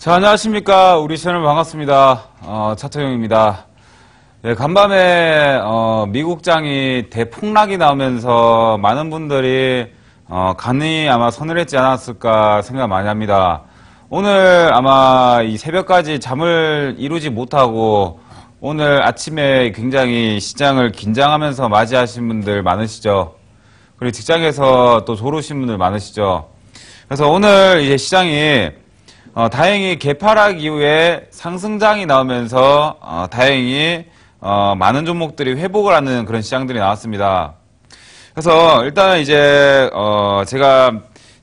자, 안녕하십니까. 우리 채널 반갑습니다. 차태용입니다. 예, 간밤에, 미국장이 대폭락이 나오면서 많은 분들이, 간이 아마 서늘했지 않았을까 생각 많이 합니다. 오늘 아마 이 새벽까지 잠을 이루지 못하고 오늘 아침에 굉장히 시장을 긴장하면서 맞이하신 분들 많으시죠. 그리고 직장에서 또 졸으신 분들 많으시죠. 그래서 오늘 이제 시장이 다행히 개파락 이후에 상승장이 나오면서 다행히 많은 종목들이 회복을 하는 그런 시장들이 나왔습니다. 그래서 일단 이제 제가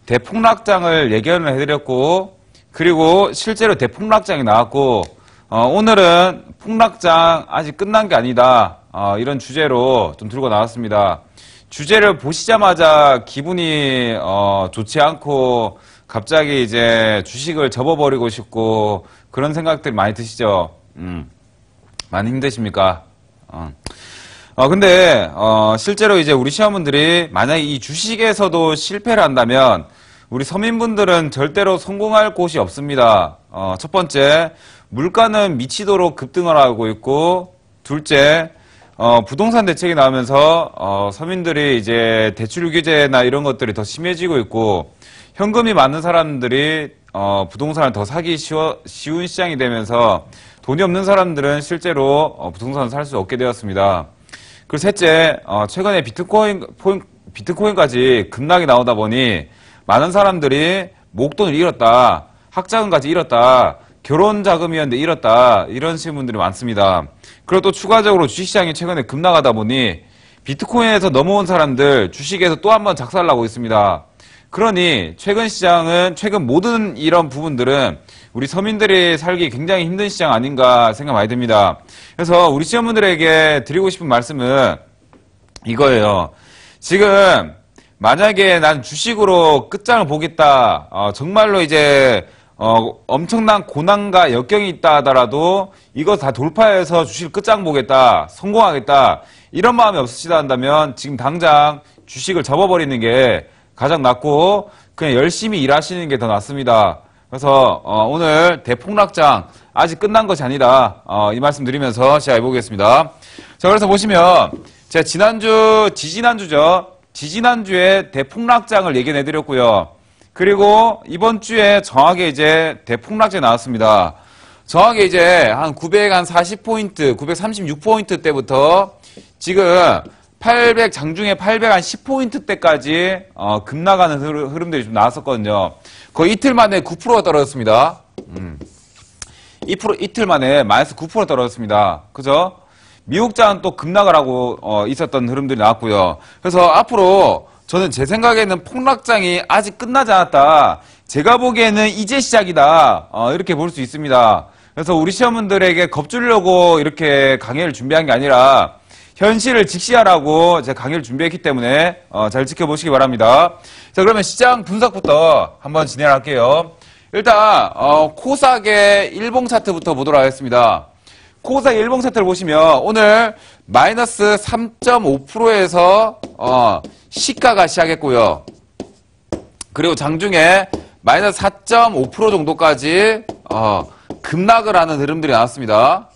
대폭락장을 예견을 해드렸고, 그리고 실제로 대폭락장이 나왔고, 오늘은 폭락장 아직 끝난 게 아니다, 이런 주제로 좀 들고 나왔습니다. 주제를 보시자마자 기분이 좋지 않고 갑자기 이제 주식을 접어버리고 싶고 그런 생각들이 많이 드시죠? 많이 힘드십니까? 근데 실제로 이제 우리 시험원들이 만약에 이 주식에서도 실패를 한다면 우리 서민분들은 절대로 성공할 곳이 없습니다. 첫 번째, 물가는 미치도록 급등을 하고 있고, 둘째, 부동산 대책이 나오면서 서민들이 이제 대출 규제나 이런 것들이 더 심해지고 있고, 현금이 많은 사람들이 부동산을 더 사기 쉬운 시장이 되면서 돈이 없는 사람들은 실제로 부동산을 살 수 없게 되었습니다. 그리고 셋째, 최근에 비트코인까지 급락이 나오다 보니 많은 사람들이 목돈을 잃었다, 학자금까지 잃었다, 결혼 자금이었는데 잃었다, 이런 식의 분들이 많습니다. 그리고 또 추가적으로 주식시장이 최근에 급락하다 보니 비트코인에서 넘어온 사람들 주식에서 또 한 번 작살나고 있습니다. 그러니 최근 모든 이런 부분들은 우리 서민들이 살기 굉장히 힘든 시장 아닌가 생각 많이 듭니다. 그래서 우리 시험분들에게 드리고 싶은 말씀은 이거예요. 지금 만약에 난 주식으로 끝장을 보겠다, 정말로 이제 엄청난 고난과 역경이 있다 하더라도 이거 다 돌파해서 주식을 끝장 보겠다, 성공하겠다, 이런 마음이 없으시다 한다면 지금 당장 주식을 접어버리는 게 가장 낫고 그냥 열심히 일하시는 게 더 낫습니다. 그래서 오늘 대폭락장 아직 끝난 것이 아니다, 이 말씀 드리면서 시작해보겠습니다. 자, 그래서 보시면 제가 지지난주에 대폭락장을 예견해드렸고요. 그리고 이번 주에 정확하게 이제 대폭락장이 나왔습니다. 정확하게 이제 한 940포인트, 936포인트 때부터 지금 장중에 810포인트 때까지 급락하는 흐름들이 좀 나왔었거든요. 거의 이틀 만에 9%가 떨어졌습니다. 이틀 만에 마이너스 9% 떨어졌습니다. 그죠? 미국장은 또 급락을 하고 있었던 흐름들이 나왔고요. 그래서 앞으로 저는 제 생각에는 폭락장이 아직 끝나지 않았다, 제가 보기에는 이제 시작이다, 이렇게 볼 수 있습니다. 그래서 우리 시험원들에게 겁주려고 이렇게 강의를 준비한 게 아니라 현실을 직시하라고 제가 강의를 준비했기 때문에 잘 지켜보시기 바랍니다. 자, 그러면 시장 분석부터 한번 진행할게요. 일단 코스닥의 일봉 차트부터 보도록 하겠습니다. 코스닥 일봉 차트를 보시면 오늘 마이너스 3.5%에서 시가가 시작했고요. 그리고 장중에 마이너스 4.5% 정도까지 급락을 하는 흐름들이 나왔습니다.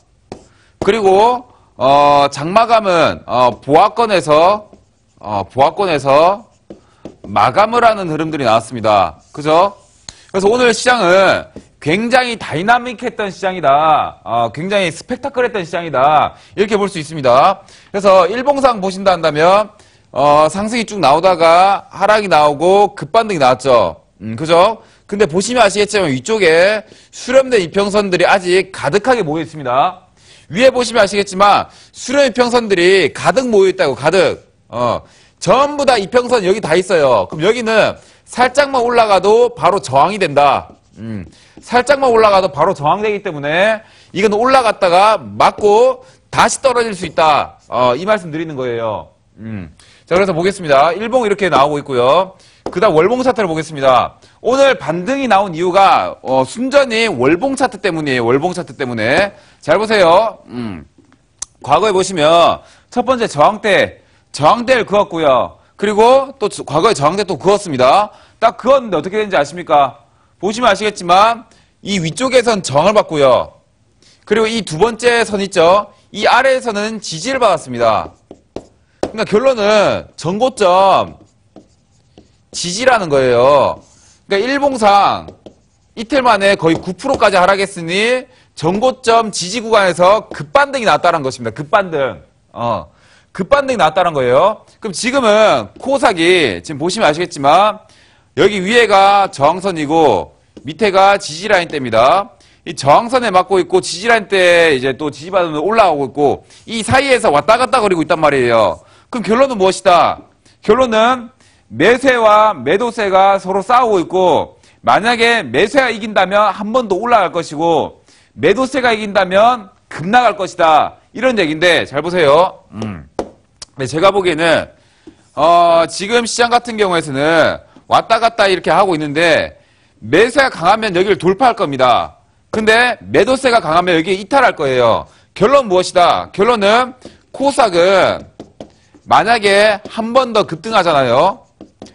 그리고 장마감은 보합권에서 마감을 하는 흐름들이 나왔습니다. 그죠? 그래서 오늘 시장은 굉장히 다이나믹했던 시장이다, 굉장히 스펙타클했던 시장이다, 이렇게 볼 수 있습니다. 그래서 일봉상 보신다 한다면 상승이 쭉 나오다가 하락이 나오고 급반등이 나왔죠. 그죠? 근데 보시면 아시겠지만 위쪽에 수렴된 이평선들이 아직 가득하게 모여 있습니다. 위에 보시면 아시겠지만 수렴 이평선들이 가득 모여 있다고, 가득. 전부 다 이평선 여기 다 있어요. 그럼 여기는 살짝만 올라가도 바로 저항이 된다. 살짝만 올라가도 바로 저항되기 때문에 이건 올라갔다가 맞고 다시 떨어질 수 있다, 이 말씀 드리는 거예요. 자, 그래서 보겠습니다. 일봉 이렇게 나오고 있고요. 그 다음 월봉 차트를 보겠습니다. 오늘 반등이 나온 이유가 순전히 월봉 차트 때문이에요. 월봉 차트 때문에. 잘 보세요. 과거에 보시면 첫 번째 저항대를 그었고요. 그리고 또 과거에 저항대 또 그었습니다. 딱 그었는데 어떻게 되는지 아십니까? 보시면 아시겠지만 이 위쪽에선 정을 받고요. 그리고 이 두 번째 선 있죠? 이 아래에서는 지지를 받았습니다. 그러니까 결론은 전고점 지지라는 거예요. 그러니까 일봉상 이틀 만에 거의 9%까지 하락했으니 전고점 지지 구간에서 급반등이 나왔다는 것입니다. 급반등. 급반등이 나왔다는 거예요. 그럼 지금은 코스닥이 지금 보시면 아시겠지만 여기 위에가 저항선이고 밑에가 지지라인 대입니다. 이 저항선에 맞고 있고 지지라인 때 이제 또 지지받으면 올라가고 있고 이 사이에서 왔다 갔다 거리고 있단 말이에요. 그럼 결론은 무엇이다? 결론은 매수세와 매도세가 서로 싸우고 있고 만약에 매수세가 이긴다면 한 번 더 올라갈 것이고 매도세가 이긴다면 급락할 것이다. 이런 얘기인데 잘 보세요. 네, 제가 보기에는 지금 시장 같은 경우에서는 왔다 갔다 이렇게 하고 있는데 매수세가 강하면 여기를 돌파할 겁니다. 근데 매도세가 강하면 여기 이탈할 거예요. 결론 무엇이다? 결론은 코스닥은 만약에 한 번 더 급등하잖아요.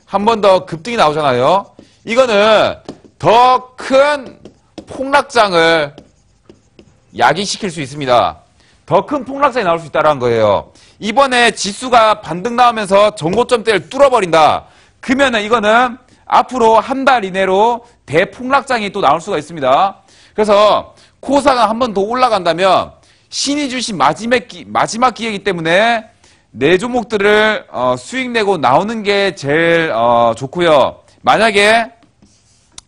한 번 더 급등이 나오잖아요. 이거는 더 큰 폭락장을 야기시킬 수 있습니다. 더 큰 폭락장이 나올 수 있다는 거예요. 이번에 지수가 반등 나오면서 전고점대를 뚫어버린다. 그러면은 이거는 앞으로 한 달 이내로 대폭락장이 또 나올 수가 있습니다. 그래서 코스닥은 한 번 더 올라간다면 신이 주신 마지막 기회이기 때문에 내 종목들을 수익 내고 나오는 게 제일 좋고요. 만약에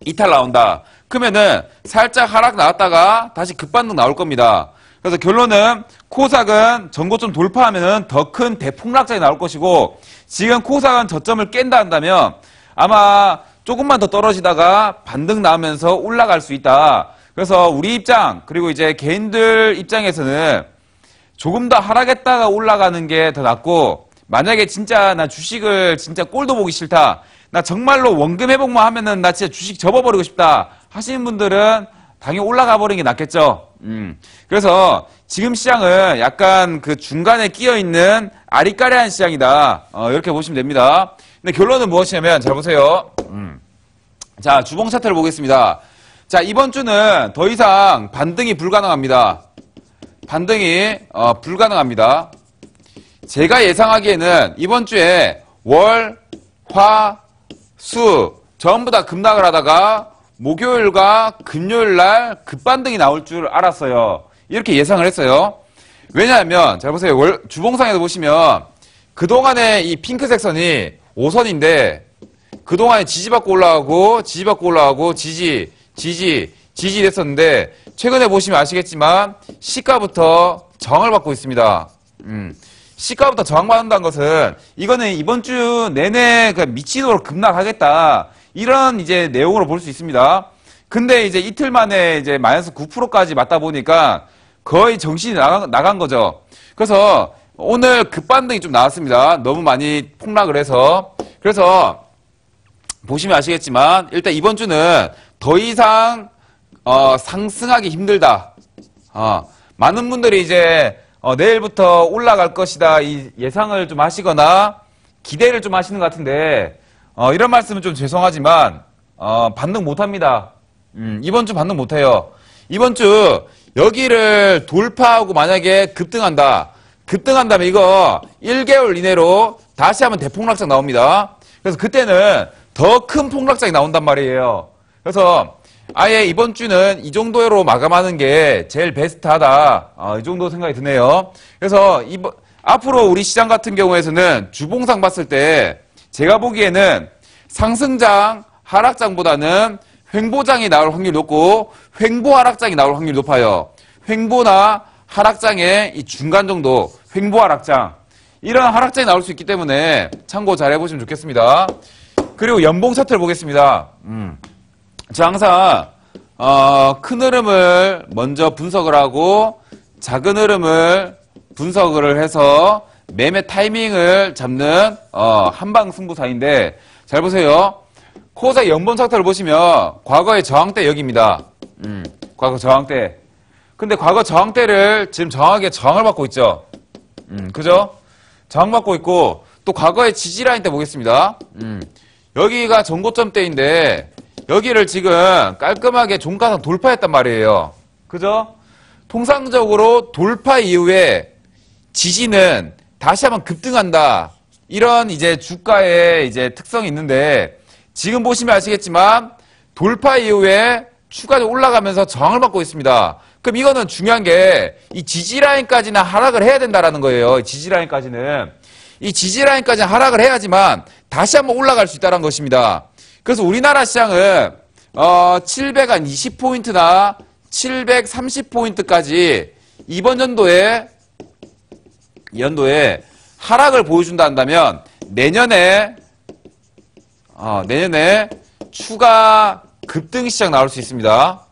이탈 나온다. 그러면은 살짝 하락 나왔다가 다시 급반등 나올 겁니다. 그래서 결론은 코스닥은 전고점 돌파하면은 더 큰 대폭락장이 나올 것이고 지금 코스닥은 저점을 깬다 한다면 아마 조금만 더 떨어지다가 반등 나오면서 올라갈 수 있다. 그래서 우리 입장 그리고 이제 개인들 입장에서는 조금 더 하락했다가 올라가는 게 더 낫고 만약에 진짜 나 주식을 진짜 꼴도 보기 싫다. 나 정말로 원금 회복만 하면은 나 진짜 주식 접어버리고 싶다. 하시는 분들은 당연히 올라가 버리는 게 낫겠죠. 그래서 지금 시장은 약간 그 중간에 끼어 있는 아리까리한 시장이다. 이렇게 보시면 됩니다. 근데 결론은 무엇이냐면 잘 보세요. 자, 주봉 차트를 보겠습니다. 자, 이번 주는 더 이상 반등이 불가능합니다. 반등이 불가능합니다. 제가 예상하기에는 이번 주에 월, 화, 수 전부 다 급락을 하다가 목요일과 금요일 날 급반등이 나올 줄 알았어요. 이렇게 예상을 했어요. 왜냐하면 잘 보세요. 주봉상에서 보시면 그동안의 이 핑크색 선이 5선인데 그동안에 지지받고 올라가고 지지받고 올라가고 지지 됐었는데 최근에 보시면 아시겠지만 시가부터 저항을 받고 있습니다. 시가부터 저항받는다는 것은 이거는 이번 주 내내 미치도록 급락하겠다. 이런 이제 내용으로 볼 수 있습니다. 근데 이제 이틀 만에 이제 마이너스 9%까지 맞다 보니까 거의 정신이 나간 거죠. 그래서 오늘 급반등이 좀 나왔습니다. 너무 많이 폭락을 해서. 그래서 보시면 아시겠지만 일단 이번 주는 더 이상 상승하기 힘들다. 많은 분들이 이제 내일부터 올라갈 것이다 이 예상을 좀 하시거나 기대를 좀 하시는 것 같은데 이런 말씀은 좀 죄송하지만 반등 못합니다. 이번 주 반등 못해요. 이번 주 여기를 돌파하고 만약에 급등한다면 이거 1개월 이내로 다시 한번 대폭락장 나옵니다. 그래서 그때는 더 큰 폭락장이 나온단 말이에요. 그래서 아예 이번 주는 이 정도로 마감하는 게 제일 베스트하다. 이 정도 생각이 드네요. 그래서 앞으로 우리 시장 같은 경우에서는 주봉상 봤을 때 제가 보기에는 상승장, 하락장보다는 횡보장이 나올 확률이 높고 횡보 하락장이 나올 확률이 높아요. 횡보나 하락장의 이 중간 정도, 횡보 하락장. 이런 하락장이 나올 수 있기 때문에 참고 잘 해보시면 좋겠습니다. 그리고 연봉 차트를 보겠습니다. 저 항상 큰 흐름을 먼저 분석을 하고 작은 흐름을 분석을 해서 매매 타이밍을 잡는 한방 승부사인데 잘 보세요. 코스닥 연봉 차트를 보시면 과거의 저항대 여기입니다. 과거 저항대. 근데 과거 저항대를 지금 정확하게 저항을 받고 있죠. 그죠? 저항받고 있고 또 과거의 지지라인 때 보겠습니다. 여기가 전고점대인데 여기를 지금 깔끔하게 종가상 돌파했단 말이에요. 그죠? 통상적으로 돌파 이후에 지지는 다시 한번 급등한다. 이런 이제 주가의 이제 특성이 있는데 지금 보시면 아시겠지만 돌파 이후에 추가적으로 올라가면서 저항을 받고 있습니다. 그럼 이거는 중요한 게 이 지지라인까지는 하락을 해야 된다라는 거예요. 이 지지라인까지는. 이 지지라인까지는 하락을 해야지만 다시 한번 올라갈 수 있다는 것입니다. 그래서 우리나라 시장은 720포인트나 730포인트까지 이번 연도에 하락을 보여준다 한다면 내년에 추가 급등 시장 나올 수 있습니다.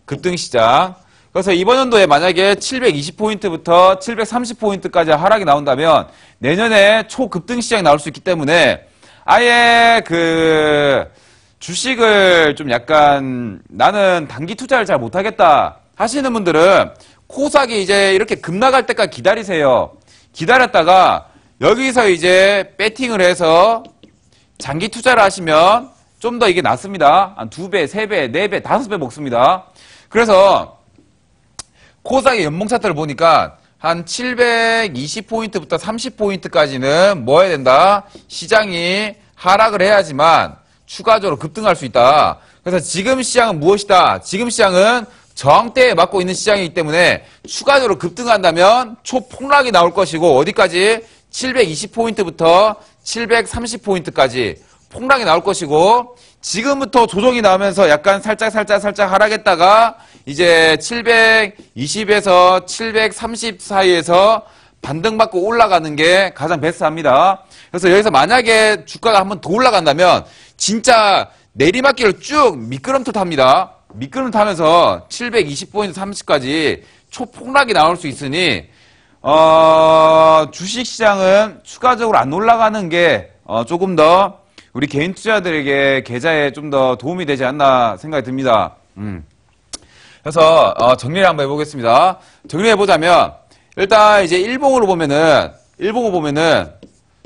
급등 시장. 그래서 이번 연도에 만약에 720포인트부터 730포인트까지 하락이 나온다면 내년에 초급등 시장이 나올 수 있기 때문에 아예 그 주식을 좀 약간 나는 단기 투자를 잘 못하겠다 하시는 분들은 코스닥이 이제 이렇게 급락할 때까지 기다리세요. 기다렸다가 여기서 이제 배팅을 해서 장기 투자를 하시면 좀 더 이게 낫습니다. 한 2배, 3배, 4배, 5배 먹습니다. 그래서 코스닥의 연봉 차트를 보니까 한 720포인트부터 30포인트까지는 뭐 해야 된다? 시장이 하락을 해야지만 추가적으로 급등할 수 있다. 그래서 지금 시장은 무엇이다? 지금 시장은 저항대에 맞고 있는 시장이기 때문에 추가적으로 급등한다면 초폭락이 나올 것이고 어디까지? 720포인트부터 730포인트까지 폭락이 나올 것이고 지금부터 조정이 나오면서 약간 살짝 하락했다가 이제 720에서 730 사이에서 반등받고 올라가는 게 가장 베스트합니다. 그래서 여기서 만약에 주가가 한번 더 올라간다면 진짜 내리막길을 쭉 미끄럼틀 탑니다. 미끄럼 타면서 720포인트 30까지 초폭락이 나올 수 있으니 주식시장은 추가적으로 안 올라가는 게 조금 더 우리 개인 투자들에게 계좌에 좀 더 도움이 되지 않나 생각이 듭니다. 그래서 정리를 한번 해보겠습니다. 정리해보자면 일단 이제 일봉으로 보면은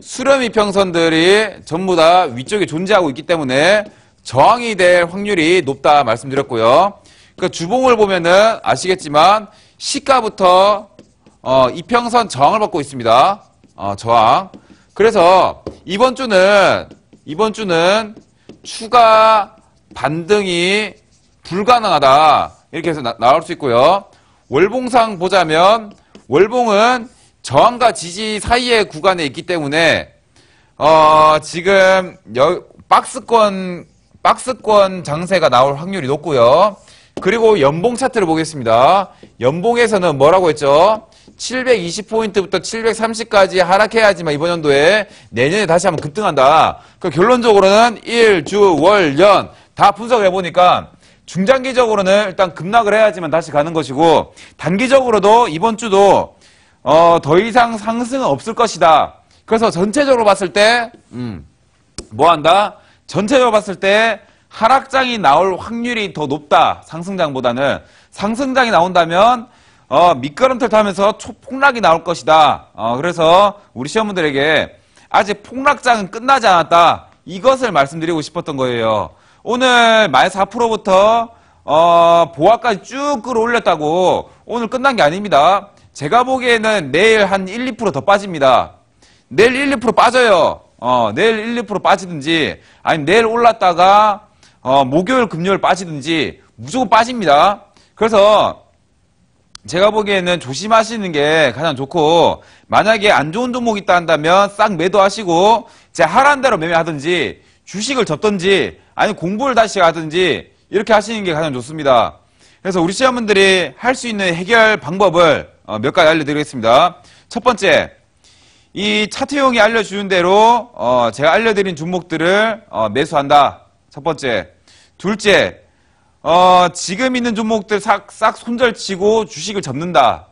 수렴 이평선들이 전부 다 위쪽에 존재하고 있기 때문에 저항이 될 확률이 높다 말씀드렸고요. 그 주봉을 보면은 아시겠지만 시가부터 이평선 저항을 받고 있습니다. 저항. 그래서 이번 주는 추가 반등이 불가능하다. 이렇게 해서 나올 수 있고요. 월봉상 보자면 월봉은 저항과 지지 사이의 구간에 있기 때문에 지금 박스권 장세가 나올 확률이 높고요. 그리고 연봉 차트를 보겠습니다. 연봉에서는 뭐라고 했죠? 720포인트부터 730까지 하락해야지만 이번 연도에 내년에 다시 한번 급등한다. 그 결론적으로는 일, 주, 월, 연 다 분석을 해보니까 중장기적으로는 일단 급락을 해야지만 다시 가는 것이고 단기적으로도 이번 주도 더 이상 상승은 없을 것이다. 그래서 전체적으로 봤을 때 뭐 한다? 전체적으로 봤을 때 하락장이 나올 확률이 더 높다. 상승장보다는. 상승장이 나온다면 미끄럼틀 타면서 초폭락이 나올 것이다. 그래서 우리 시험분들에게 아직 폭락장은 끝나지 않았다. 이것을 말씀드리고 싶었던 거예요. 오늘 -4%부터 보합까지 쭉 끌어올렸다고 오늘 끝난 게 아닙니다. 제가 보기에는 내일 한 1, 2% 더 빠집니다. 내일 1, 2% 빠져요. 내일 1, 2% 빠지든지 아니면 내일 올랐다가 목요일, 금요일 빠지든지 무조건 빠집니다. 그래서 제가 보기에는 조심하시는 게 가장 좋고 만약에 안 좋은 종목이 있다 한다면 싹 매도하시고 하라는 대로 매매하든지 주식을 접든지 아니면 공부를 다시 하든지 이렇게 하시는 게 가장 좋습니다. 그래서 우리 시험분들이 할 수 있는 해결 방법을 몇 가지 알려드리겠습니다. 첫 번째, 이 차트용이 알려주는 대로 제가 알려드린 종목들을 매수한다. 첫 번째. 둘째, 지금 있는 종목들 싹 손절치고 주식을 접는다.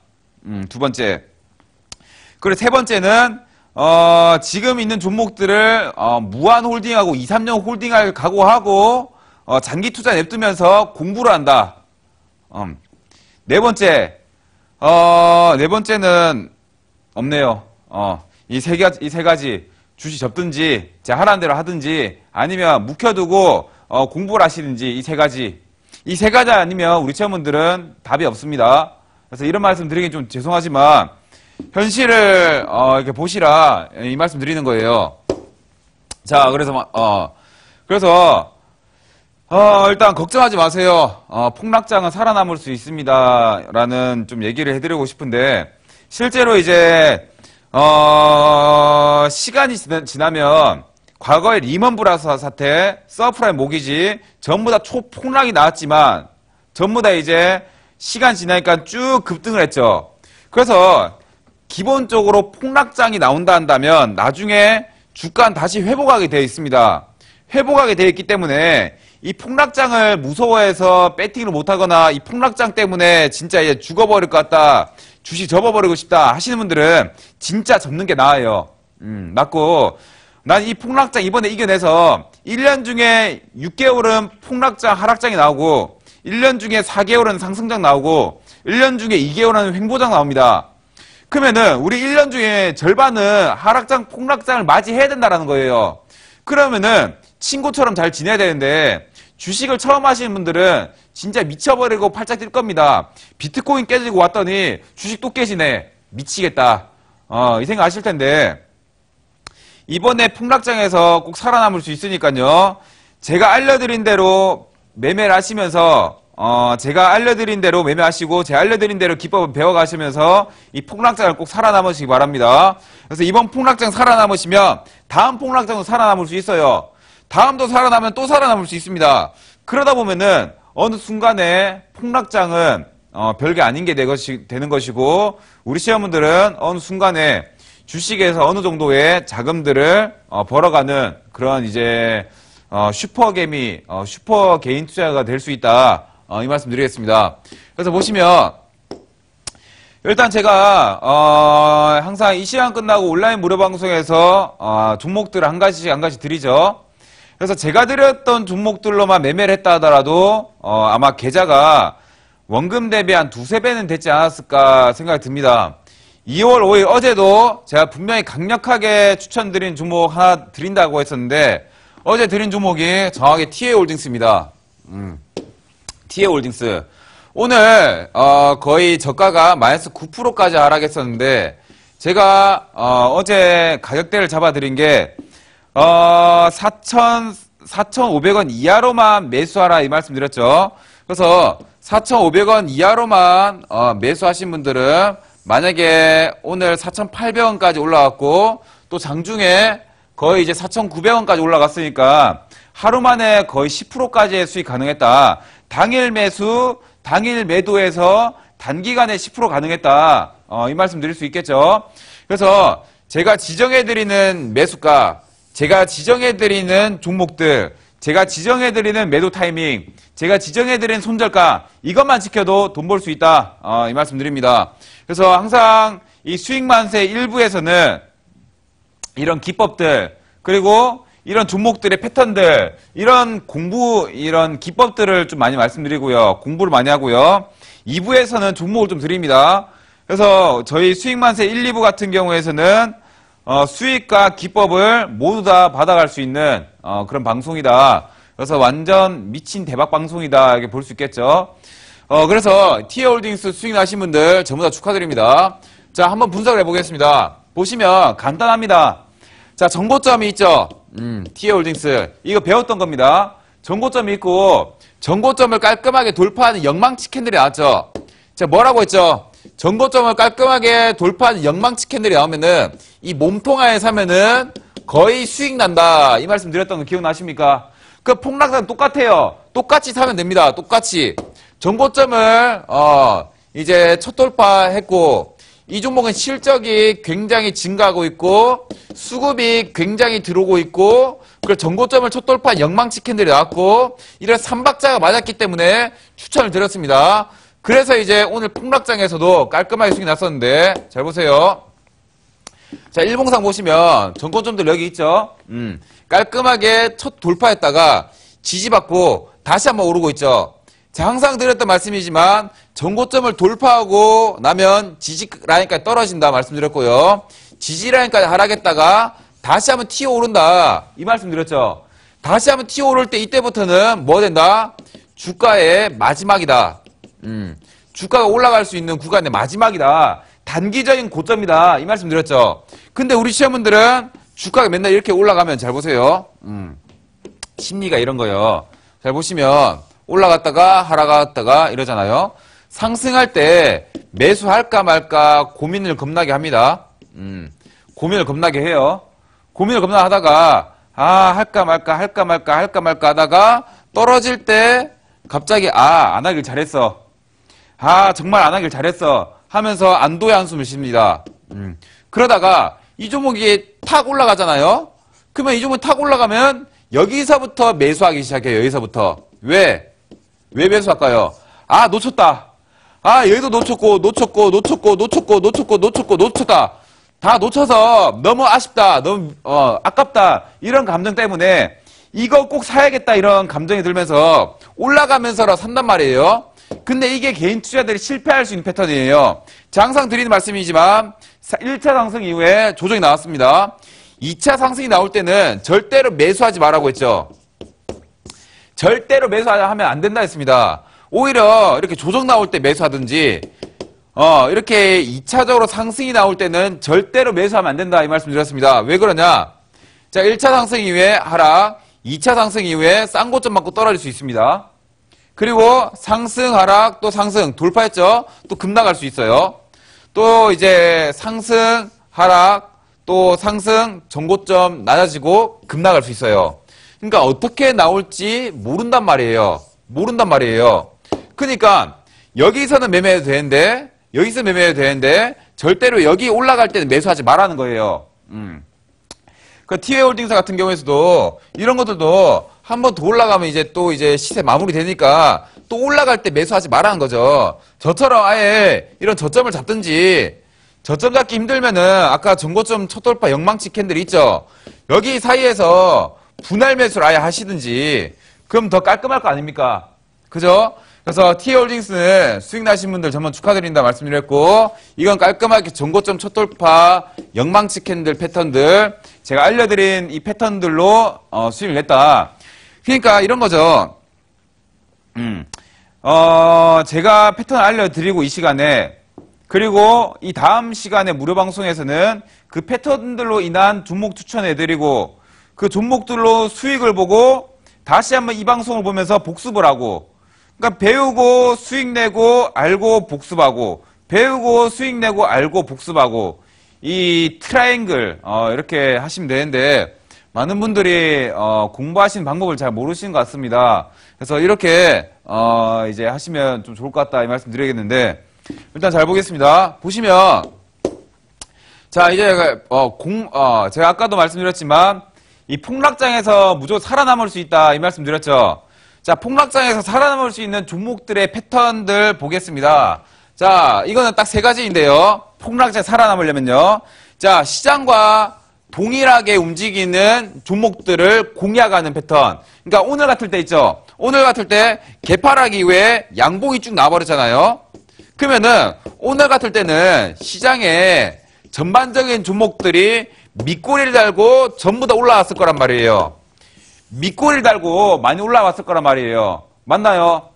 두 번째. 그리고 세 번째는 지금 있는 종목들을 무한 홀딩하고 2, 3년 홀딩할 각오하고 장기 투자 냅두면서 공부를 한다. 네 번째는 없네요. 이 세 가지 주식 접든지 하라는 대로 하든지 아니면 묵혀두고 공부를 하시는지 이 세 가지. 이 세 가지 아니면 우리 체험분들은 답이 없습니다. 그래서 이런 말씀 드리긴 좀 죄송하지만 현실을 이렇게 보시라 이 말씀 드리는 거예요. 자, 그래서 일단 걱정하지 마세요. 폭락장은 살아남을 수 있습니다. 라는 좀 얘기를 해드리고 싶은데, 실제로 이제, 시간이 지나면, 과거의 리먼 브라더 사태, 서프라임 모기지, 전부 다 초폭락이 나왔지만, 전부 다 이제, 시간 지나니까 쭉 급등을 했죠. 그래서, 기본적으로 폭락장이 나온다 한다면, 나중에 주가는 다시 회복하게 되어 있습니다. 회복하게 되어 있기 때문에, 이 폭락장을 무서워해서 배팅을 못하거나 이 폭락장 때문에 진짜 이제 죽어버릴 것 같다, 주식 접어버리고 싶다 하시는 분들은 진짜 접는 게 나아요. 맞고, 난 이 폭락장 이번에 이겨내서 1년 중에 6개월은 폭락장 하락장이 나오고 1년 중에 4개월은 상승장 나오고 1년 중에 2개월은 횡보장 나옵니다. 그러면은 우리 1년 중에 절반은 하락장 폭락장을 맞이해야 된다라는 거예요. 그러면은 친구처럼 잘 지내야 되는데, 주식을 처음 하시는 분들은 진짜 미쳐버리고 팔짝 뛸 겁니다. 비트코인 깨지고 왔더니 주식 또 깨지네. 미치겠다. 이 생각 하실 텐데, 이번에 폭락장에서 꼭 살아남을 수 있으니까요. 제가 알려드린 대로 매매를 하시면서, 제가 알려드린 대로 매매하시고, 제가 알려드린 대로 기법을 배워가시면서 이 폭락장을 꼭 살아남으시기 바랍니다. 그래서 이번 폭락장 살아남으시면 다음 폭락장도 살아남을 수 있어요. 다음도 살아나면 또 살아남을 수 있습니다. 그러다 보면은 어느 순간에 폭락장은 별게 아닌 게 되는 것이고, 우리 시험분들은 어느 순간에 주식에서 어느 정도의 자금들을 벌어가는 그런 이제 슈퍼개미, 슈퍼 개인 투자가 될 수 있다, 이 말씀 드리겠습니다. 그래서 보시면 일단 제가 항상 이 시간 끝나고 온라인 무료 방송에서 종목들을 한 가지 드리죠. 그래서 제가 드렸던 종목들로만 매매를 했다 하더라도 아마 계좌가 원금 대비 한 두세 배는 됐지 않았을까 생각이 듭니다. 2월 5일 어제도 제가 분명히 강력하게 추천드린 종목 하나 드린다고 했었는데, 어제 드린 종목이 정확히 TA홀딩스입니다. TA홀딩스. 오늘 거의 저가가 마이너스 9%까지 하락했었는데, 제가 어제 가격대를 잡아드린 게 4,500원 이하로만 매수하라 이 말씀 드렸죠. 그래서 4,500원 이하로만 매수하신 분들은 만약에 오늘 4,800원까지 올라갔고, 또 장중에 거의 이제 4,900원까지 올라갔으니까 하루 만에 거의 10%까지의 수익 가능했다. 당일 매수, 당일 매도해서 단기간에 10% 가능했다. 이 말씀 드릴 수 있겠죠. 그래서 제가 지정해드리는 매수가, 제가 지정해드리는 종목들, 제가 지정해드리는 매도 타이밍, 제가 지정해드리는 손절가, 이것만 지켜도 돈 벌 수 있다. 이 말씀 드립니다. 그래서 항상 이 수익만세 일부에서는 이런 기법들, 그리고 이런 종목들의 패턴들, 이런 기법들을 좀 많이 말씀드리고요. 공부를 많이 하고요. 2부에서는 종목을 좀 드립니다. 그래서 저희 수익만세 1, 2부 같은 경우에서는 수익과 기법을 모두 다 받아갈 수 있는 그런 방송이다. 그래서 완전 미친 대박 방송이다, 이렇게 볼 수 있겠죠. 그래서 TA홀딩스 수익 나신 분들 전부 다 축하드립니다. 자, 한번 분석을 해보겠습니다. 보시면 간단합니다. 자, 정고점이 있죠. TA홀딩스 이거 배웠던 겁니다. 정고점이 있고, 정고점을 깔끔하게 돌파하는 영망치 캔들이 나왔죠. 자, 뭐라고 했죠? 정고점을 깔끔하게 돌파하는 영망치 캔들이 나오면은 이 몸통하에 사면은 거의 수익 난다, 이 말씀 드렸던 거 기억나십니까? 그 폭락산 똑같아요. 똑같이 사면 됩니다. 똑같이 정고점을 이제 첫 돌파했고, 이 종목은 실적이 굉장히 증가하고 있고 수급이 굉장히 들어오고 있고, 그리고 정고점을 첫 돌파 영망치 캔들이 나왔고, 이런 3박자가 맞았기 때문에 추천을 드렸습니다. 그래서 이제 오늘 폭락장에서도 깔끔하게 수익이 났었는데, 잘 보세요. 자, 일봉상 보시면 정고점들 여기 있죠. 깔끔하게 첫 돌파했다가 지지받고 다시 한번 오르고 있죠. 자, 항상 드렸던 말씀이지만 정고점을 돌파하고 나면 지지 라인까지 떨어진다 말씀드렸고요. 지지 라인까지 하락했다가 다시 한번 튀어 오른다, 이 말씀 드렸죠. 다시 한번 튀어 오를 때 이때부터는 뭐 된다? 주가의 마지막이다. 주가가 올라갈 수 있는 구간의 마지막이다. 단기적인 고점이다. 이 말씀 드렸죠. 근데 우리 시험분들은 주가가 맨날 이렇게 올라가면 잘 보세요. 심리가 이런 거예요. 잘 보시면 올라갔다가 하락갔다가 이러잖아요. 상승할 때 매수할까 말까 고민을 겁나게 합니다. 고민을 겁나게 해요. 고민을 겁나게 하다가 할까 말까 하다가 떨어질 때 갑자기 안 하길 잘했어. 정말 안 하길 잘했어 하면서 안도의 한숨을 쉽니다. 그러다가 이 종목이 탁 올라가잖아요. 그러면 이 종목이 탁 올라가면 여기서부터 매수하기 시작해요. 여기서부터. 왜 매수할까요? 놓쳤다. 여기도 놓쳤다. 다 놓쳐서 너무 아쉽다. 너무 아깝다. 이런 감정 때문에 이거 꼭 사야겠다 이런 감정이 들면서 올라가면서라 산단 말이에요. 근데 이게 개인 투자들이 실패할 수 있는 패턴이에요. 자, 항상 드리는 말씀이지만 1차 상승 이후에 조정이 나왔습니다. 2차 상승이 나올 때는 절대로 매수하지 말라고 했죠. 절대로 매수하면 안 된다 했습니다. 오히려 이렇게 조정 나올 때 매수하든지 이렇게 2차적으로 상승이 나올 때는 절대로 매수하면 안 된다 이 말씀 드렸습니다. 왜 그러냐? 자, 1차 상승 이후에 하락, 2차 상승 이후에 싼 고점 맞고 떨어질 수 있습니다. 그리고 상승, 하락, 또 상승 돌파했죠? 또 급 나갈 수 있어요. 또 이제 상승, 하락, 또 상승, 전고점 낮아지고 급 나갈 수 있어요. 그러니까 어떻게 나올지 모른단 말이에요. 그러니까 여기서는 매매해도 되는데 절대로 여기 올라갈 때는 매수하지 말라는 거예요. 그 티웨이홀딩스 같은 경우에서도 이런 것들도 한 번 더 올라가면 이제 시세 마무리 되니까 또 올라갈 때 매수하지 말라는 거죠. 저처럼 아예 이런 저점을 잡든지, 저점 잡기 힘들면은 아까 전고점 첫 돌파 영망치 캔들 있죠. 여기 사이에서 분할 매수를 아예 하시든지 그럼 더 깔끔할 거 아닙니까? 그죠? 그래서 티웨이홀딩스는 수익 나신 분들 정말 축하드린다 말씀드렸고, 이건 깔끔하게 전고점 첫 돌파 영망치 캔들 패턴들 제가 알려드린 이 패턴들로 수익을 냈다. 그러니까 이런 거죠. 제가 패턴을 알려드리고 이 시간에, 그리고 이 다음 시간에 무료 방송에서는 그 패턴들로 인한 종목 추천해드리고 그 종목들로 수익을 보고 다시 한번 이 방송을 보면서 복습을 하고, 그러니까 배우고 수익 내고 알고 복습하고, 배우고 수익 내고 알고 복습하고, 이 트라이앵글 이렇게 하시면 되는데 많은 분들이 공부하시는 방법을 잘 모르시는 것 같습니다. 그래서 이렇게 이제 하시면 좀 좋을 것 같다 이 말씀 드리겠는데, 일단 잘 보겠습니다. 보시면 자, 이제 제가 아까도 말씀드렸지만 이 폭락장에서 무조건 살아남을 수 있다 이 말씀 드렸죠. 자, 폭락장에서 살아남을 수 있는 종목들의 패턴들 보겠습니다. 자, 이거는 딱 세 가지인데요. 폭락장에 살아남으려면요. 자, 시장과 동일하게 움직이는 종목들을 공략하는 패턴. 그러니까 오늘 같을 때 있죠. 오늘 같을 때 개파락 이후에 양봉이 쭉 나와버렸잖아요. 그러면은 오늘 같을 때는 시장에 전반적인 종목들이 밑꼬리를 달고 전부 다 올라왔을 거란 말이에요. 밑꼬리를 달고 많이 올라왔을 거란 말이에요. 맞나요?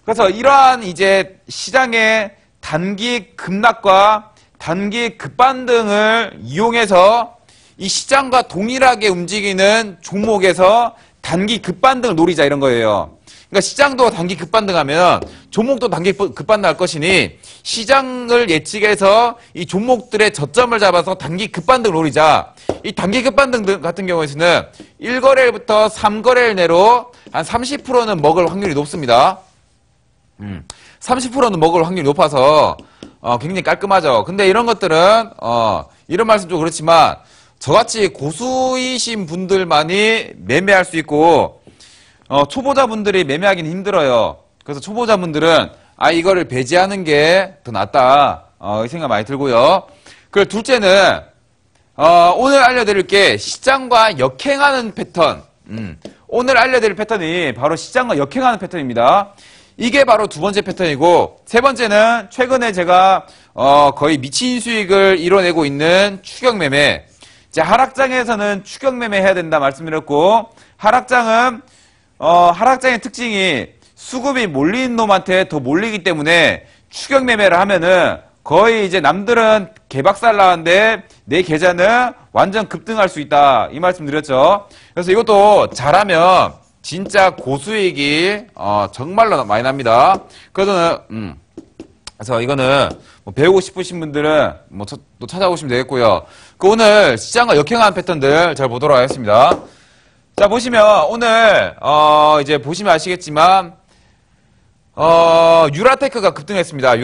그래서 이러한 이제 시장의 단기 급락과 단기 급반등을 이용해서 이 시장과 동일하게 움직이는 종목에서 단기 급반등을 노리자 이런 거예요. 그러니까 시장도 단기 급반등하면 종목도 단기 급반등할 것이니 시장을 예측해서 이 종목들의 저점을 잡아서 단기 급반등을 노리자. 이 단기 급반등 같은 경우에는 1거래일부터 3거래일 내로 한 30%는 먹을 확률이 높습니다. 30%는 먹을 확률이 높아서 굉장히 깔끔하죠. 근데 이런 것들은 이런 말씀 좀 그렇지만 저같이 고수이신 분들만이 매매할 수 있고 초보자분들이 매매하기는 힘들어요. 그래서 초보자분들은 이거를 배제하는 게 더 낫다 이 생각 많이 들고요. 그리고 둘째는 오늘 알려드릴 게 시장과 역행하는 패턴. 오늘 알려드릴 패턴이 바로 시장과 역행하는 패턴입니다. 이게 바로 두 번째 패턴이고, 세 번째는 최근에 제가 거의 미친 수익을 이뤄내고 있는 추격매매. 자, 하락장에서는 추격매매 해야 된다 말씀드렸고, 하락장은 하락장의 특징이 수급이 몰리는 놈한테 더 몰리기 때문에 추격 매매를 하면은 거의 이제 남들은 개박살 나는데 내 계좌는 완전 급등할 수 있다. 이 말씀 드렸죠. 그래서 이것도 잘하면 진짜 고수익이 정말로 많이 납니다. 그래서 이거는 뭐 배우고 싶으신 분들은 뭐 또 찾아오시면 되겠고요. 오늘 시장과 역행하는 패턴들 잘 보도록 하겠습니다. 자, 보시면 오늘 이제 보시면 아시겠지만 유라테크가 급등했습니다.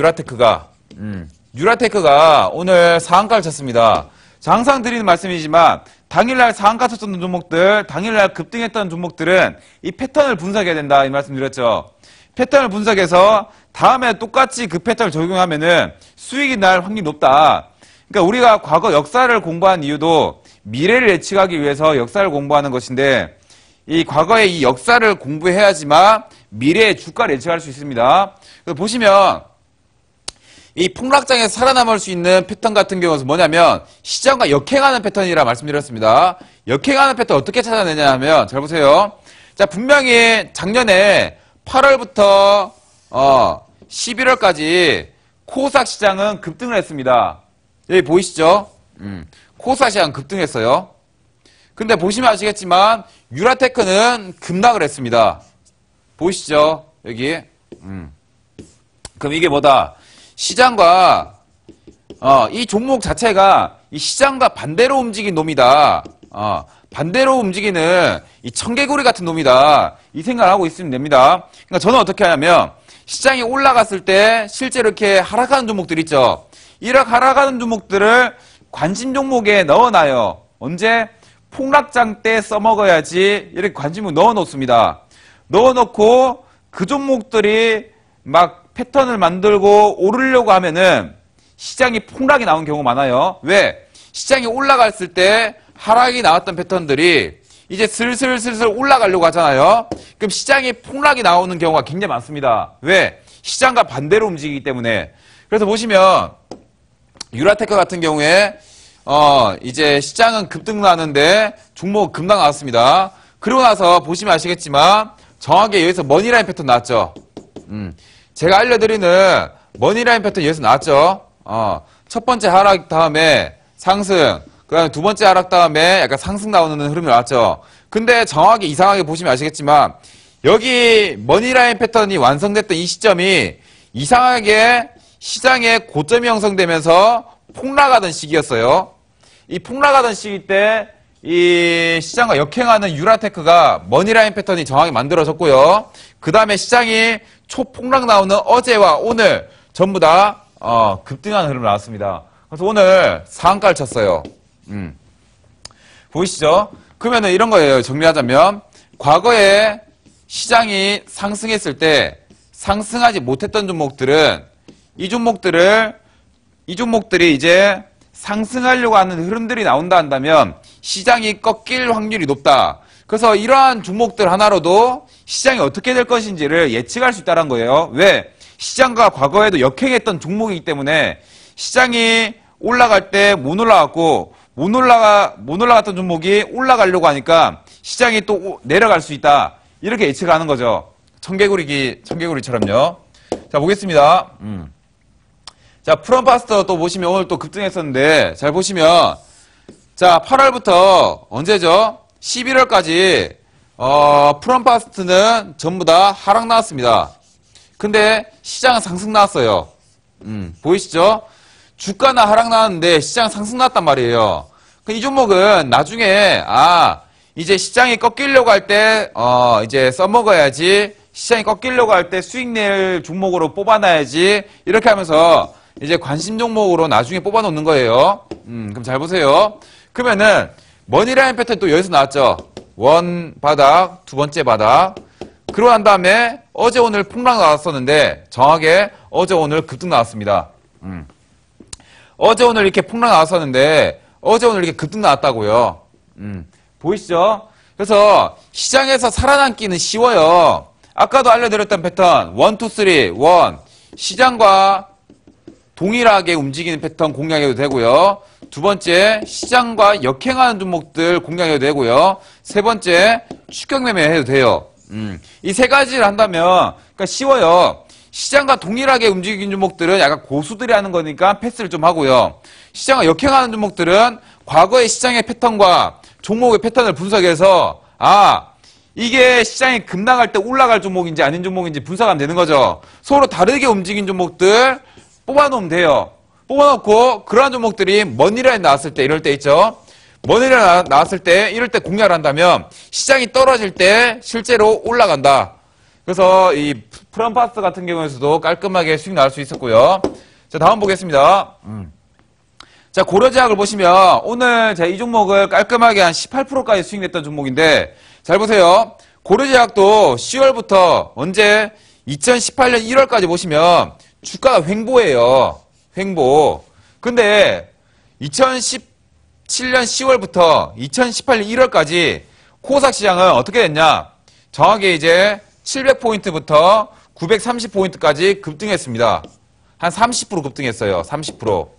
유라테크가 오늘 상한가를 쳤습니다. 자, 항상 드리는 말씀이지만 당일날 상한가 쳤던 종목들, 당일날 급등했던 종목들은 이 패턴을 분석해야 된다. 이 말씀 드렸죠. 패턴을 분석해서 다음에 똑같이 그 패턴을 적용하면은 수익이 날 확률이 높다. 그러니까 우리가 과거 역사를 공부한 이유도 미래를 예측하기 위해서 역사를 공부하는 것인데 이 과거의 이 역사를 공부해야지만 미래의 주가를 예측할 수 있습니다. 그래서 보시면 이 폭락장에서 살아남을 수 있는 패턴 같은 경우는 뭐냐면 시장과 역행하는 패턴이라 말씀드렸습니다. 역행하는 패턴 어떻게 찾아내냐 하면 잘 보세요. 자, 분명히 작년에 8월부터 11월까지 코스닥 시장은 급등을 했습니다. 여기 보이시죠? 코스닥 시장 급등했어요. 근데 보시면 아시겠지만 유라테크는 급락을 했습니다. 보이시죠? 여기. 그럼 이게 뭐다? 시장과 이 종목 자체가 이 시장과 반대로 움직인 놈이다. 반대로 움직이는 이 청개구리 같은 놈이다. 이 생각을 하고 있으면 됩니다. 그러니까 저는 어떻게 하냐면 시장이 올라갔을 때 실제로 이렇게 하락하는 종목들 있죠. 이렇게 하락하는 종목들을 관심 종목에 넣어놔요. 언제? 폭락장 때 써먹어야지 이렇게 관심 종목 넣어놓습니다. 넣어놓고 그 종목들이 막 패턴을 만들고 오르려고 하면은 시장이 폭락이 나온 경우가 많아요. 왜? 시장이 올라갔을 때 하락이 나왔던 패턴들이 이제 슬슬 올라가려고 하잖아요. 그럼 시장이 폭락이 나오는 경우가 굉장히 많습니다. 왜? 시장과 반대로 움직이기 때문에. 그래서 보시면 유라테크 같은 경우에 이제 시장은 급등 나는데 종목 급락 나왔습니다. 그러고 나서 보시면 아시겠지만 정확하게 여기서 머니라인 패턴 나왔죠. 제가 알려드리는 머니라인 패턴 여기서 나왔죠. 첫 번째 하락 다음에 상승, 그 다음에 두 번째 하락 다음에 약간 상승 나오는 흐름이 나왔죠. 근데 정확히 이상하게 보시면 아시겠지만 여기 머니라인 패턴이 완성됐던 이 시점이 이상하게 시장의 고점이 형성되면서 폭락하던 시기였어요. 이 폭락하던 시기 때 이 시장과 역행하는 유라테크가 머니라인 패턴이 정확히 만들어졌고요. 그 다음에 시장이 초폭락 나오는 어제와 오늘 전부 다 급등하는 흐름이 나왔습니다. 그래서 오늘 상한가를 쳤어요. 보이시죠? 그러면은 이런 거예요. 정리하자면 과거에 시장이 상승했을 때 상승하지 못했던 종목들은 이 종목들이 이제 상승하려고 하는 흐름들이 나온다 한다면 시장이 꺾일 확률이 높다. 그래서 이러한 종목들 하나로도 시장이 어떻게 될 것인지를 예측할 수 있다는 거예요. 왜? 시장과 과거에도 역행했던 종목이기 때문에 시장이 올라갈 때 못 올라갔고 못 올라갔던 종목이 올라가려고 하니까 시장이 또 내려갈 수 있다. 이렇게 예측하는 거죠. 청개구리처럼요. 자, 보겠습니다. 자, 프롬파스터 또 보시면 오늘 또 급등했었는데, 잘 보시면, 자, 8월부터 언제죠? 11월까지, 프롬파스트는 전부 다 하락 나왔습니다. 근데 시장은 상승 나왔어요. 보이시죠? 주가나 하락 나왔는데 시장 상승 나왔단 말이에요. 이 종목은 나중에, 이제 시장이 꺾이려고 할 때, 이제 써먹어야지, 시장이 꺾이려고 할 때 수익 낼 종목으로 뽑아놔야지, 이렇게 하면서, 이제 관심 종목으로 나중에 뽑아놓는 거예요. 그럼 잘 보세요. 그러면은 머니라인 패턴 또 여기서 나왔죠. 원 바닥, 두 번째 바닥. 그러고 난 다음에 어제 오늘 폭락 나왔었는데 정확하게 어제 오늘 급등 나왔습니다. 어제 오늘 이렇게 폭락 나왔었는데 어제 오늘 이렇게 급등 나왔다고요. 보이시죠? 그래서 시장에서 살아남기는 쉬워요. 아까도 알려드렸던 패턴 1, 2, 3, 1 시장과 동일하게 움직이는 패턴 공략해도 되고요. 두 번째, 시장과 역행하는 종목들 공략해도 되고요. 세 번째, 추격 매매 해도 돼요. 이 세 가지를 한다면, 그러니까 쉬워요. 시장과 동일하게 움직이는 종목들은 약간 고수들이 하는 거니까 패스를 좀 하고요. 시장과 역행하는 종목들은 과거의 시장의 패턴과 종목의 패턴을 분석해서, 이게 시장이 급락할 때 올라갈 종목인지 아닌 종목인지 분석하면 되는 거죠. 서로 다르게 움직인 종목들 뽑아놓으면 돼요. 뽑아놓고 그러한 종목들이 머니라인 나왔을 때 이럴 때 있죠. 머니라인 나왔을 때 이럴 때 공략을 한다면 시장이 떨어질 때 실제로 올라간다. 그래서 이 프롬파스 같은 경우에서도 깔끔하게 수익 나올 수 있었고요. 자, 다음 보겠습니다. 자, 고려제약을 보시면 오늘 제가 이 종목을 깔끔하게 한 18%까지 수익 냈던 종목인데 잘 보세요. 고려제약도 10월부터 언제 2018년 1월까지 보시면 주가가 횡보예요. 횡보. 근데 2017년 10월부터 2018년 1월까지 코스닥 시장은 어떻게 됐냐? 정확히 이제 700포인트부터 930포인트까지 급등했습니다. 한 30% 급등했어요. 30%.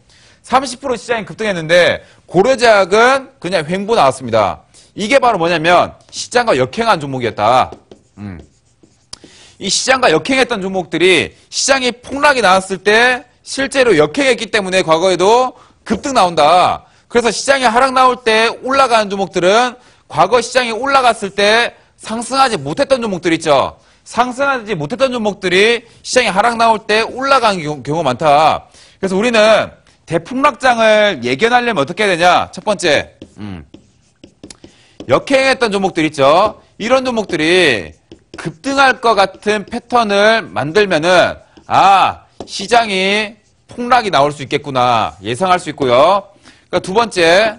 30% 시장이 급등했는데 고려제약은 그냥 횡보 나왔습니다. 이게 바로 뭐냐면 시장과 역행한 종목이었다. 이 시장과 역행했던 종목들이 시장이 폭락이 나왔을 때 실제로 역행했기 때문에 과거에도 급등 나온다. 그래서 시장이 하락 나올 때 올라가는 종목들은 과거 시장이 올라갔을 때 상승하지 못했던 종목들 있죠. 상승하지 못했던 종목들이 시장이 하락 나올 때 올라가는 경우가 많다. 그래서 우리는 대폭락장을 예견하려면 어떻게 해야 되냐? 첫 번째, 역행했던 종목들 있죠. 이런 종목들이 급등할 것 같은 패턴을 만들면은 시장이 폭락이 나올 수 있겠구나 예상할 수 있고요. 그러니까 두 번째,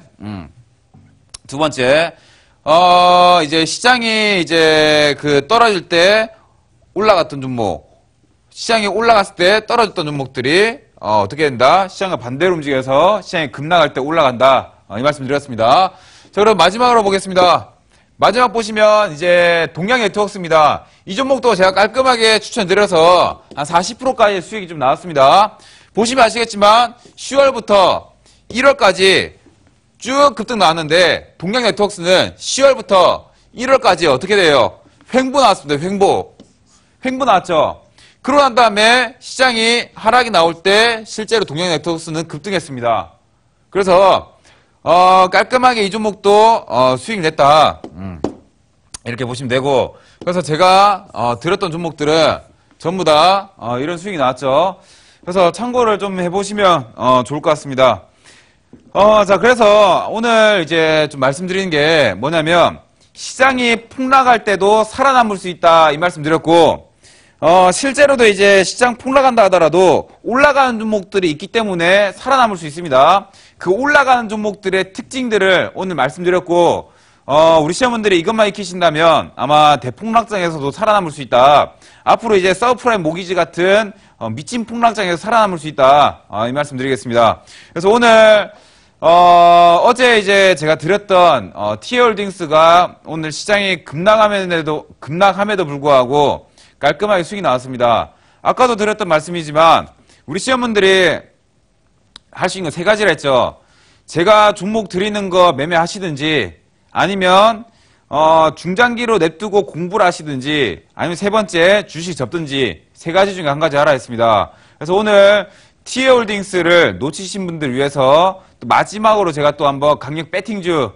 이제 시장이 이제 떨어질 때 올라갔던 종목, 시장이 올라갔을 때 떨어졌던 종목들이 어떻게 된다? 시장과 반대로 움직여서 시장이 급락할 때 올라간다. 이 말씀 드렸습니다. 자, 그럼 마지막으로 보겠습니다. 마지막 보시면 이제 동양 네트워크입니다. 이 종목도 제가 깔끔하게 추천드려서 한 40%까지 수익이 좀 나왔습니다. 보시면 아시겠지만 10월부터 1월까지 쭉 급등 나왔는데 동양 네트워크는 10월부터 1월까지 어떻게 돼요? 횡보 나왔습니다. 횡보 나왔죠. 그러고 난 다음에 시장이 하락이 나올 때 실제로 동양 네트워크는 급등했습니다. 그래서 깔끔하게 이 종목도 수익 냈다. 이렇게 보시면 되고, 그래서 제가 드렸던 종목들은 전부 다 이런 수익이 나왔죠. 그래서 참고를 좀 해보시면 좋을 것 같습니다. 자, 그래서 오늘 이제 좀 말씀드리는 게 뭐냐면 시장이 폭락할 때도 살아남을 수 있다 이 말씀 드렸고, 실제로도 이제 시장 폭락한다 하더라도 올라가는 종목들이 있기 때문에 살아남을 수 있습니다. 그 올라가는 종목들의 특징들을 오늘 말씀드렸고, 우리 시험원들이 이것만 익히신다면 아마 대폭락장에서도 살아남을 수 있다. 앞으로 이제 서브프라임 모기지 같은 미친 폭락장에서 살아남을 수 있다. 이 말씀 드리겠습니다. 그래서 오늘 어제 이제 제가 드렸던 TA홀딩스가 오늘 시장이 급락함에도 불구하고 깔끔하게 수익이 나왔습니다. 아까도 드렸던 말씀이지만 우리 시험원들이 할 수 있는 거 세 가지를 했죠. 제가 종목 드리는 거 매매하시든지 아니면 중장기로 냅두고 공부를 하시든지 아니면 세 번째 주식 접든지 세 가지 중에 한 가지 하라 했습니다. 그래서 오늘 TA홀딩스를 놓치신 분들 위해서 또 마지막으로 제가 또 한번 강력 배팅주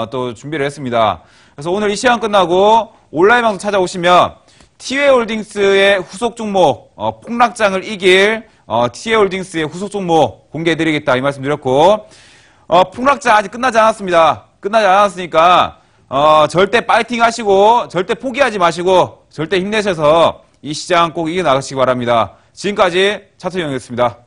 또 준비를 했습니다. 그래서 오늘 이 시간 끝나고 온라인 방송 찾아오시면 TA홀딩스의 후속 종목 폭락장을 이길 TA홀딩스의 후속 종목 공개해드리겠다 이 말씀 드렸고, 폭락장 아직 끝나지 않았습니다. 끝나지 않았으니까 절대 파이팅 하시고 절대 포기하지 마시고 절대 힘내셔서 이 시장 꼭 이겨나가시기 바랍니다. 지금까지 차트형이었습니다.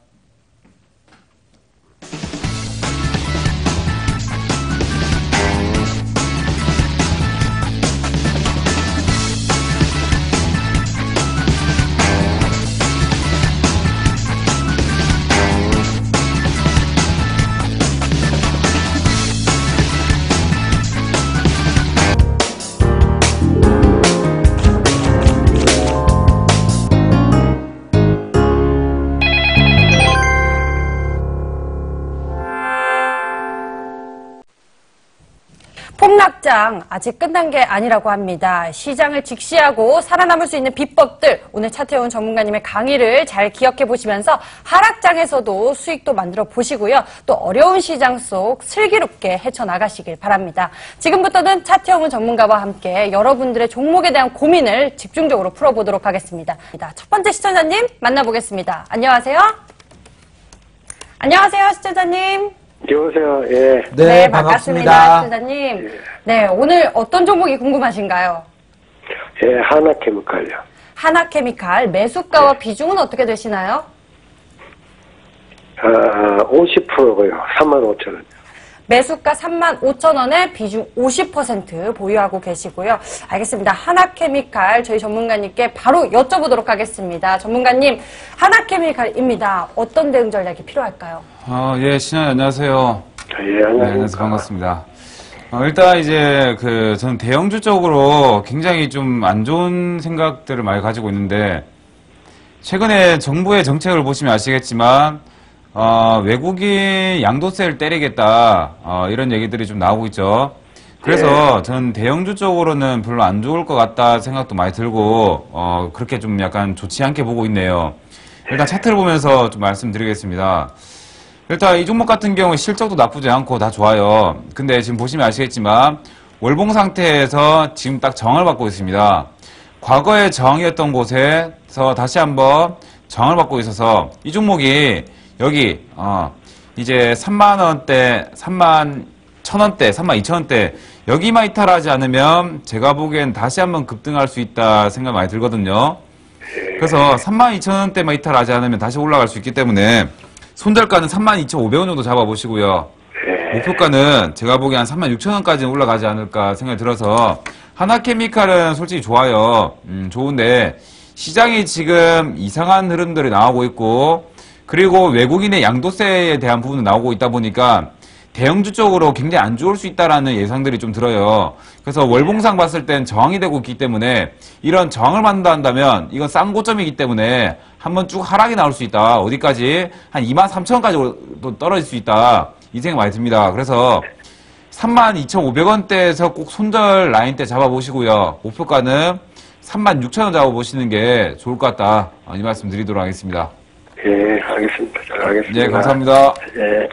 시장 아직 끝난 게 아니라고 합니다. 시장을 직시하고 살아남을 수 있는 비법들 오늘 차태원 전문가님의 강의를 잘 기억해 보시면서 하락장에서도 수익도 만들어 보시고요. 또 어려운 시장 속 슬기롭게 헤쳐나가시길 바랍니다. 지금부터는 차태원 전문가와 함께 여러분들의 종목에 대한 고민을 집중적으로 풀어보도록 하겠습니다. 첫 번째 시청자님 만나보겠습니다. 안녕하세요. 안녕하세요, 시청자님. 여보세요. 예. 네, 반갑습니다, 시청자님. 네, 오늘 어떤 종목이 궁금하신가요? 예, 하나케미칼요. 하나케미칼 매수가와 비중은 어떻게 되시나요? 50%고요. 35,000원. 매수가 35,000원에 비중 50% 보유하고 계시고요. 알겠습니다. 하나케미칼 저희 전문가님께 바로 여쭤보도록 하겠습니다. 전문가님, 하나케미칼입니다. 어떤 대응 전략이 필요할까요? 예, 신현님 안녕하세요. 예, 안녕하세요. 네, 반갑습니다. 일단 이제 저는 대형주 쪽으로 굉장히 좀 안 좋은 생각들을 많이 가지고 있는데, 최근에 정부의 정책을 보시면 아시겠지만, 외국인 양도세를 때리겠다, 이런 얘기들이 좀 나오고 있죠. 그래서 저는 대형주 쪽으로는 별로 안 좋을 것 같다 생각도 많이 들고, 그렇게 좀 약간 좋지 않게 보고 있네요. 일단 차트를 보면서 좀 말씀드리겠습니다. 일단 이 종목 같은 경우 실적도 나쁘지 않고 다 좋아요. 근데 지금 보시면 아시겠지만 월봉 상태에서 지금 딱 저항을 받고 있습니다. 과거에 저항이었던 곳에서 다시 한번 저항을 받고 있어서 이 종목이 여기 이제 3만원대, 31,000원대, 32,000원대 여기만 이탈하지 않으면 제가 보기엔 다시 한번 급등할 수 있다 생각 많이 들거든요. 그래서 32,000원대만 이탈하지 않으면 다시 올라갈 수 있기 때문에 손절가는 32,500원 정도 잡아보시고요. 목표가는 제가 보기엔 한 36,000원까지는 올라가지 않을까 생각이 들어서 하나케미칼은 솔직히 좋아요. 좋은데 시장이 지금 이상한 흐름들이 나오고 있고 그리고 외국인의 양도세에 대한 부분도 나오고 있다 보니까 대형주 쪽으로 굉장히 안 좋을 수 있다라는 예상들이 좀 들어요. 그래서 월봉상 봤을 땐 저항이 되고 있기 때문에 이런 저항을 만든다면 이건 싼 고점이기 때문에 한번 쭉 하락이 나올 수 있다. 어디까지? 한 23,000원까지 떨어질 수 있다. 이 생각 많이 듭니다. 그래서 32,500원대에서 꼭 손절 라인 때 잡아보시고요. 목표가는 36,000원 잡아보시는 게 좋을 것 같다. 이 말씀 드리도록 하겠습니다. 예, 알겠습니다. 잘 알겠습니다. 네, 감사합니다. 예.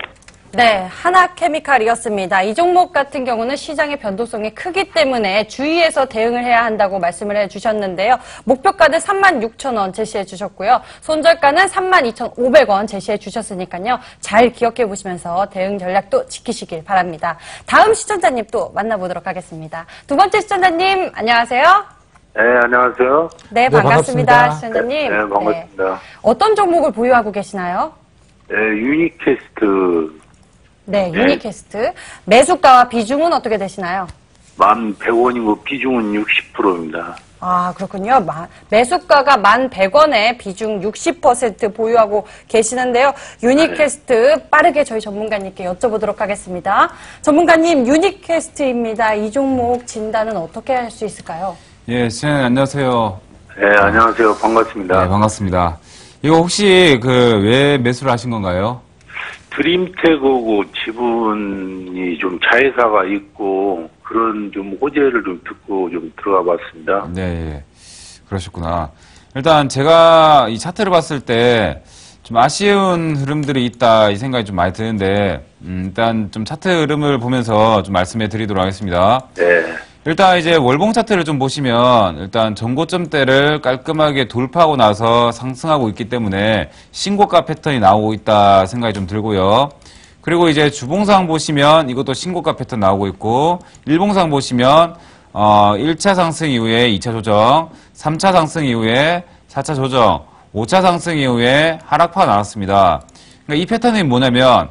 네, 하나케미칼이었습니다. 이 종목 같은 경우는 시장의 변동성이 크기 때문에 주의해서 대응을 해야 한다고 말씀을 해주셨는데요. 목표가는 36,000원 제시해 주셨고요. 손절가는 32,500원 제시해 주셨으니까요. 잘 기억해 보시면서 대응 전략도 지키시길 바랍니다. 다음 시청자님 또 만나보도록 하겠습니다. 두 번째 시청자님, 안녕하세요. 네, 안녕하세요. 네, 반갑습니다. 시청자님. 네, 반갑습니다. 네. 어떤 종목을 보유하고 계시나요? 네, 유니캐스트 네, 유니캐스트. 매수가와 비중은 어떻게 되시나요? 11,100원이고 비중은 60%입니다. 아, 그렇군요. 매수가가 11,100원에 비중 60% 보유하고 계시는데요. 유니캐스트 빠르게 저희 전문가님께 여쭤보도록 하겠습니다. 전문가님, 유니캐스트입니다. 이 종목 진단은 어떻게 할 수 있을까요? 예, 시청자님 안녕하세요. 네, 안녕하세요. 반갑습니다. 네, 반갑습니다. 이거 혹시 왜 매수를 하신 건가요? 드림텍하고 지분이 좀 자회사가 있고 그런 좀 호재를 좀 듣고 좀 들어가 봤습니다. 네, 그러셨구나. 일단 제가 이 차트를 봤을 때 좀 아쉬운 흐름들이 있다 이 생각이 좀 많이 드는데 일단 좀 차트 흐름을 보면서 좀 말씀해 드리도록 하겠습니다. 네. 일단 이제 월봉 차트를 좀 보시면 일단 전고점대를 깔끔하게 돌파하고 나서 상승하고 있기 때문에 신고가 패턴이 나오고 있다 생각이 좀 들고요. 그리고 이제 주봉상 보시면 이것도 신고가 패턴 나오고 있고 일봉상 보시면 1차 상승 이후에 2차 조정, 3차 상승 이후에 4차 조정, 5차 상승 이후에 하락파가 나왔습니다. 그러니까 이 패턴이 뭐냐면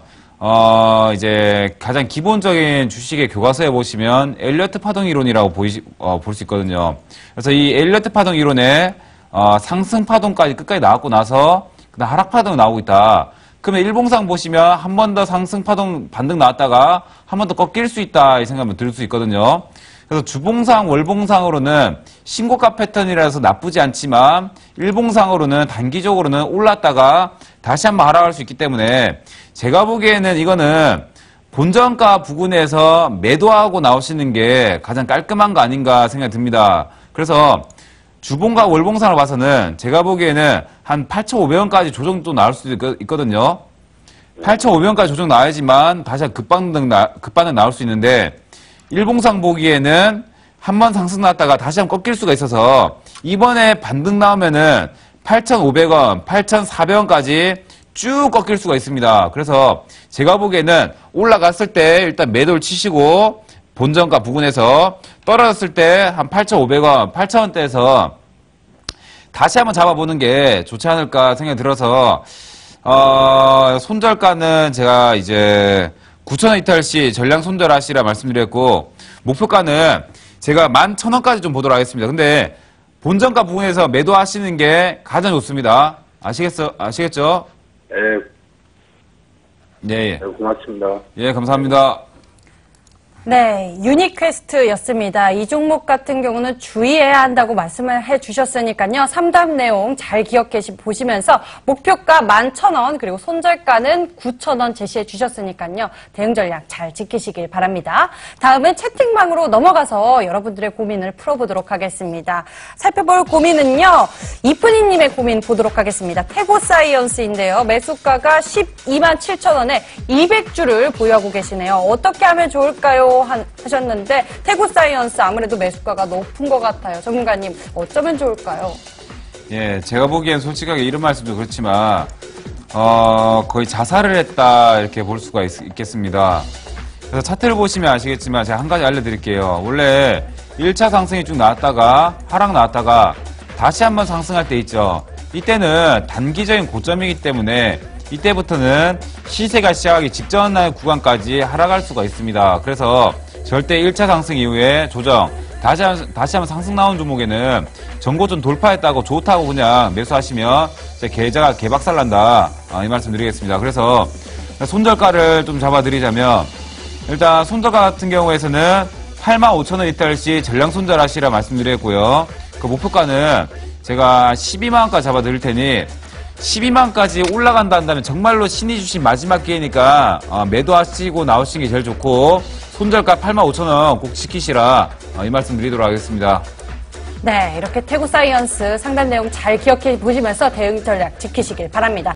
이제 가장 기본적인 주식의 교과서에 보시면 엘리어트 파동 이론이라고 볼 수 있거든요. 그래서 이 엘리어트 파동 이론에 상승 파동까지 끝까지 나왔고 나서 그다음 하락 파동이 나오고 있다. 그러면 일봉상 보시면 한 번 더 상승 파동 반등 나왔다가 한 번 더 꺾일 수 있다 이 생각을 들 수 있거든요. 그래서 주봉상, 월봉상으로는 신고가 패턴이라서 나쁘지 않지만 일봉상으로는 단기적으로는 올랐다가 다시 한번 하락할 수 있기 때문에 제가 보기에는 이거는 본전가 부근에서 매도하고 나오시는 게 가장 깔끔한 거 아닌가 생각이 듭니다. 그래서 주봉과 월봉상으로 봐서는 제가 보기에는 한 8,500원까지 조정 또 나올 수도 있거든요. 8,500원까지 조정 나와야지만 다시 급반등 나올 수 있는데, 일봉상 보기에는 한 번 상승 나왔다가 다시 한번 꺾일 수가 있어서 이번에 반등 나오면은 8,500원, 8,400원까지 쭉 꺾일 수가 있습니다. 그래서 제가 보기에는 올라갔을 때 일단 매도를 치시고 본전가 부근에서 떨어졌을 때 한 8,500원, 8,000원대에서 다시 한번 잡아보는 게 좋지 않을까 생각이 들어서 손절가는 제가 이제 9,000원 이탈시 전량 손절하시라 말씀드렸고, 목표가는 제가 11,000원까지 좀 보도록 하겠습니다. 근데 본전가 부분에서 매도하시는 게 가장 좋습니다. 아시겠죠? 네, 네, 고맙습니다. 예, 감사합니다. 네, 유니퀘스트였습니다. 이 종목 같은 경우는 주의해야 한다고 말씀을 해주셨으니까요. 상담 내용 잘 기억해 보시면서 목표가 11,000원 그리고 손절가는 9,000원 제시해 주셨으니까요. 대응 전략 잘 지키시길 바랍니다. 다음은 채팅방으로 넘어가서 여러분들의 고민을 풀어보도록 하겠습니다. 살펴볼 고민은요. 이쁜이님의 고민 보도록 하겠습니다. 태고사이언스인데요. 매수가가 127,000원에 200주를 보유하고 계시네요. 어떻게 하면 좋을까요? 하셨는데 태고사이언스 아무래도 매수가가 높은 것 같아요. 전문가님 어쩌면 좋을까요? 예, 제가 보기엔 솔직하게 이런 말씀도 그렇지만 거의 자살을 했다 이렇게 볼 수가 있겠습니다. 그래서 차트를 보시면 아시겠지만 제가 한 가지 알려드릴게요. 원래 1차 상승이 쭉 나왔다가 하락 나왔다가 다시 한번 상승할 때 있죠. 이때는 단기적인 고점이기 때문에 이때부터는 시세가 시작하기 직전 구간까지 하락할 수가 있습니다. 그래서 절대 1차 상승 이후에 조정, 다시 한번 상승 나온 종목에는 전고점 돌파했다고 좋다고 그냥 매수하시면 계좌가 개박살 난다. 이 말씀 드리겠습니다. 그래서 손절가를 좀 잡아드리자면, 일단 손절가 같은 경우에서는 85,000원 이탈시 전량 손절하시라 말씀드렸고요. 그 목표가는 제가 120,000원까지 잡아드릴 테니 12만까지 올라간다 한다면 정말로 신이 주신 마지막 기회니까 매도하시고 나오시는 게 제일 좋고, 손절가 85,000원 꼭 지키시라 이 말씀 드리도록 하겠습니다. 네, 이렇게 태고사이언스 상담 내용 잘 기억해 보시면서 대응 전략 지키시길 바랍니다.